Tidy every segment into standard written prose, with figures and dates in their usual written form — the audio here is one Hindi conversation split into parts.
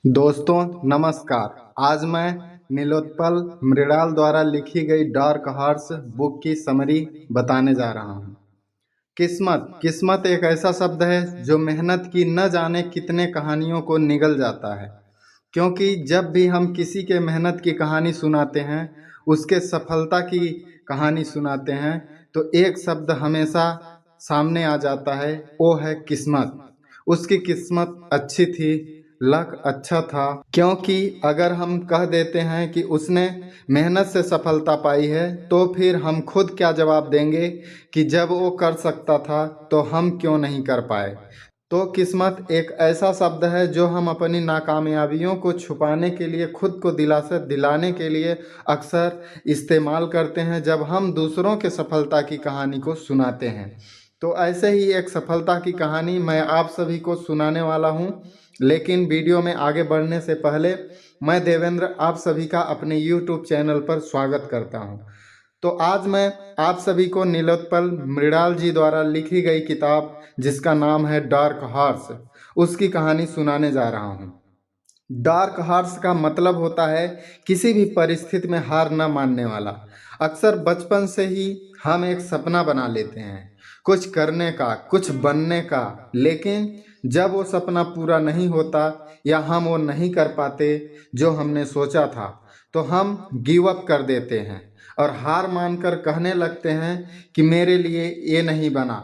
दोस्तों नमस्कार। आज मैं नीलोत्पल मृणाल द्वारा लिखी गई डार्क हॉर्स बुक की समरी बताने जा रहा हूँ। किस्मत किस्मत एक ऐसा शब्द है जो मेहनत की न जाने कितने कहानियों को निगल जाता है। क्योंकि जब भी हम किसी के मेहनत की कहानी सुनाते हैं, उसके सफलता की कहानी सुनाते हैं, तो एक शब्द हमेशा सामने आ जाता है, वो है किस्मत। उसकी किस्मत अच्छी थी, लक अच्छा था। क्योंकि अगर हम कह देते हैं कि उसने मेहनत से सफलता पाई है, तो फिर हम खुद क्या जवाब देंगे कि जब वो कर सकता था तो हम क्यों नहीं कर पाए। तो किस्मत एक ऐसा शब्द है जो हम अपनी नाकामयाबियों को छुपाने के लिए, खुद को दिलासा दिलाने के लिए अक्सर इस्तेमाल करते हैं जब हम दूसरों के सफलता की कहानी को सुनाते हैं। तो ऐसे ही एक सफलता की कहानी मैं आप सभी को सुनाने वाला हूँ। लेकिन वीडियो में आगे बढ़ने से पहले मैं देवेंद्र आप सभी का अपने यूट्यूब चैनल पर स्वागत करता हूँ। तो आज मैं आप सभी को नीलोत्पल मृणाल जी द्वारा लिखी गई किताब, जिसका नाम है डार्क हॉर्स, उसकी कहानी सुनाने जा रहा हूँ। डार्क हॉर्स का मतलब होता है किसी भी परिस्थिति में हार न मानने वाला। अक्सर बचपन से ही हम एक सपना बना लेते हैं, कुछ करने का, कुछ बनने का। लेकिन जब वो सपना पूरा नहीं होता या हम वो नहीं कर पाते जो हमने सोचा था, तो हम गिव अप कर देते हैं और हार मानकर कहने लगते हैं कि मेरे लिए ये नहीं बना।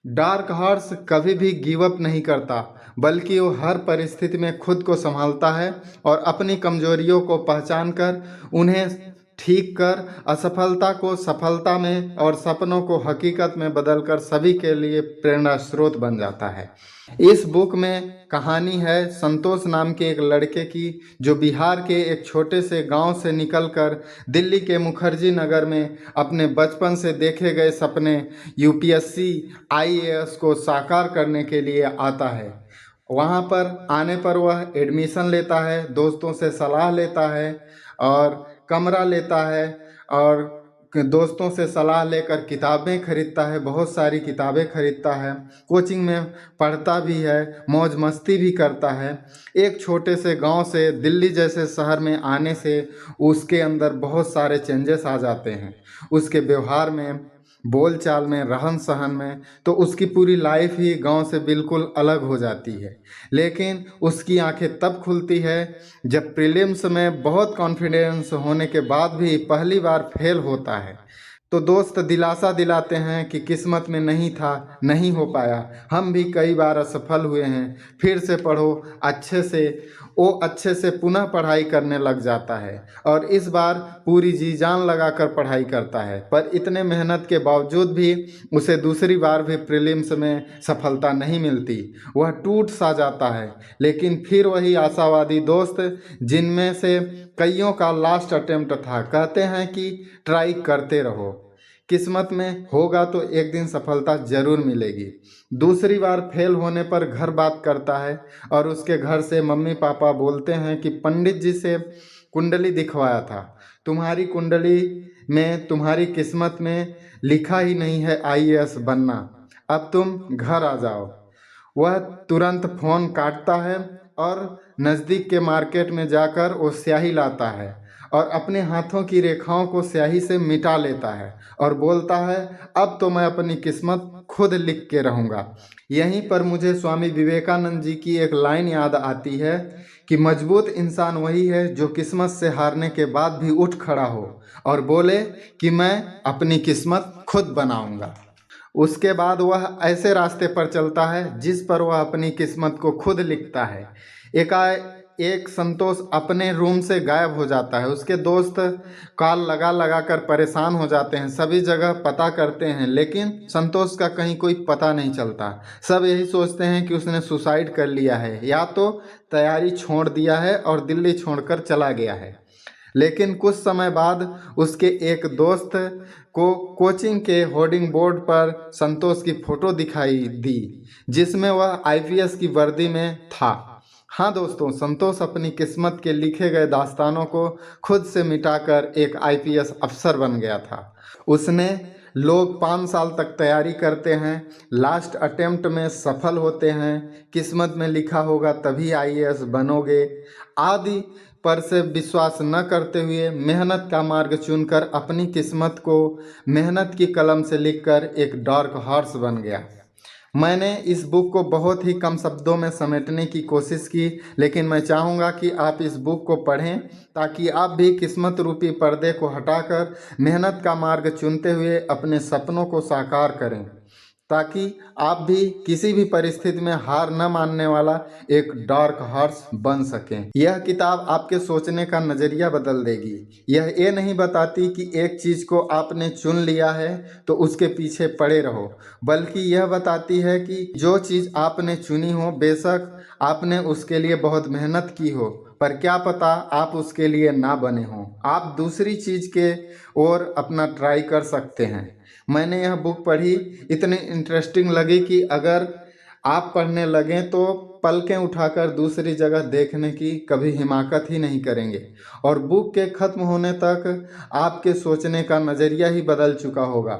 डार्क हॉर्स कभी भी गिव अप नहीं करता, बल्कि वो हर परिस्थिति में खुद को संभालता है और अपनी कमजोरियों को पहचान कर उन्हें ठीक कर असफलता को सफलता में और सपनों को हकीकत में बदलकर सभी के लिए प्रेरणा स्रोत बन जाता है। इस बुक में कहानी है संतोष नाम के एक लड़के की, जो बिहार के एक छोटे से गांव से निकलकर दिल्ली के मुखर्जी नगर में अपने बचपन से देखे गए सपने यूपीएससी आईएएस को साकार करने के लिए आता है। वहाँ पर आने पर वह एडमिशन लेता है, दोस्तों से सलाह लेता है और कमरा लेता है और दोस्तों से सलाह लेकर किताबें खरीदता है, बहुत सारी किताबें खरीदता है, कोचिंग में पढ़ता भी है, मौज मस्ती भी करता है। एक छोटे से गांव से दिल्ली जैसे शहर में आने से उसके अंदर बहुत सारे चेंजेस आ जाते हैं, उसके व्यवहार में, बोल चाल में, रहन सहन में। तो उसकी पूरी लाइफ ही गांव से बिल्कुल अलग हो जाती है। लेकिन उसकी आंखें तब खुलती है जब प्रीलिम्स में बहुत कॉन्फिडेंस होने के बाद भी पहली बार फेल होता है। तो दोस्त दिलासा दिलाते हैं कि किस्मत में नहीं था, नहीं हो पाया, हम भी कई बार असफल हुए हैं, फिर से पढ़ो अच्छे से। वो अच्छे से पुनः पढ़ाई करने लग जाता है और इस बार पूरी जी जान लगाकर पढ़ाई करता है। पर इतने मेहनत के बावजूद भी उसे दूसरी बार भी प्रीलिम्स में सफलता नहीं मिलती, वह टूट सा जाता है। लेकिन फिर वही आशावादी दोस्त, जिनमें से कईयों का लास्ट अटेम्प्ट था, कहते हैं कि ट्राई करते रहो, किस्मत में होगा तो एक दिन सफलता जरूर मिलेगी। दूसरी बार फेल होने पर घर बात करता है और उसके घर से मम्मी पापा बोलते हैं कि पंडित जी से कुंडली दिखवाया था, तुम्हारी कुंडली में, तुम्हारी किस्मत में लिखा ही नहीं है आईएएस बनना, अब तुम घर आ जाओ। वह तुरंत फोन काटता है और नज़दीक के मार्केट में जाकर वो स्याही लाता है और अपने हाथों की रेखाओं को स्याही से मिटा लेता है और बोलता है, अब तो मैं अपनी किस्मत खुद लिख के रहूँगा। यहीं पर मुझे स्वामी विवेकानंद जी की एक लाइन याद आती है कि मजबूत इंसान वही है जो किस्मत से हारने के बाद भी उठ खड़ा हो और बोले कि मैं अपनी किस्मत खुद बनाऊंगा। उसके बाद वह ऐसे रास्ते पर चलता है जिस पर वह अपनी किस्मत को खुद लिखता है। एक संतोष अपने रूम से गायब हो जाता है। उसके दोस्त कॉल लगा लगा कर परेशान हो जाते हैं, सभी जगह पता करते हैं, लेकिन संतोष का कहीं कोई पता नहीं चलता। सब यही सोचते हैं कि उसने सुसाइड कर लिया है या तो तैयारी छोड़ दिया है और दिल्ली छोड़कर चला गया है। लेकिन कुछ समय बाद उसके एक दोस्त को कोचिंग के होर्डिंग बोर्ड पर संतोष की फोटो दिखाई दी, जिसमें वह आईपीएस की वर्दी में था। हाँ दोस्तों, संतोष अपनी किस्मत के लिखे गए दास्तानों को खुद से मिटाकर एक आईपीएस अफसर बन गया था। उसने लोग 5 साल तक तैयारी करते हैं, लास्ट अटेम्प्ट में सफल होते हैं, किस्मत में लिखा होगा तभी आईएएस बनोगे आदि पर से विश्वास न करते हुए मेहनत का मार्ग चुनकर अपनी किस्मत को मेहनत की कलम से लिखकर एक डार्क हॉर्स बन गया। मैंने इस बुक को बहुत ही कम शब्दों में समेटने की कोशिश की, लेकिन मैं चाहूँगा कि आप इस बुक को पढ़ें ताकि आप भी किस्मत रूपी पर्दे को हटाकर मेहनत का मार्ग चुनते हुए अपने सपनों को साकार करें, ताकि आप भी किसी भी परिस्थिति में हार न मानने वाला एक डार्क हॉर्स बन सकें। यह किताब आपके सोचने का नज़रिया बदल देगी। यह ये नहीं बताती कि एक चीज़ को आपने चुन लिया है तो उसके पीछे पड़े रहो, बल्कि यह बताती है कि जो चीज़ आपने चुनी हो, बेशक आपने उसके लिए बहुत मेहनत की हो, पर क्या पता आप उसके लिए ना बने हों, आप दूसरी चीज़ के ओर अपना ट्राई कर सकते हैं। मैंने यह बुक पढ़ी, इतनी इंटरेस्टिंग लगी कि अगर आप पढ़ने लगें तो पलकें उठाकर दूसरी जगह देखने की कभी हिमाकत ही नहीं करेंगे, और बुक के ख़त्म होने तक आपके सोचने का नज़रिया ही बदल चुका होगा।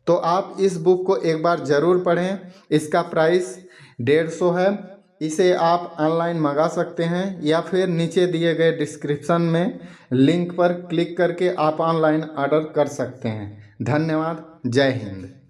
तो आप इस बुक को एक बार ज़रूर पढ़ें। इसका प्राइस 150 है। इसे आप ऑनलाइन मंगा सकते हैं या फिर नीचे दिए गए डिस्क्रिप्शन में लिंक पर क्लिक करके आप ऑनलाइन ऑर्डर कर सकते हैं। धन्यवाद। जय हिंद।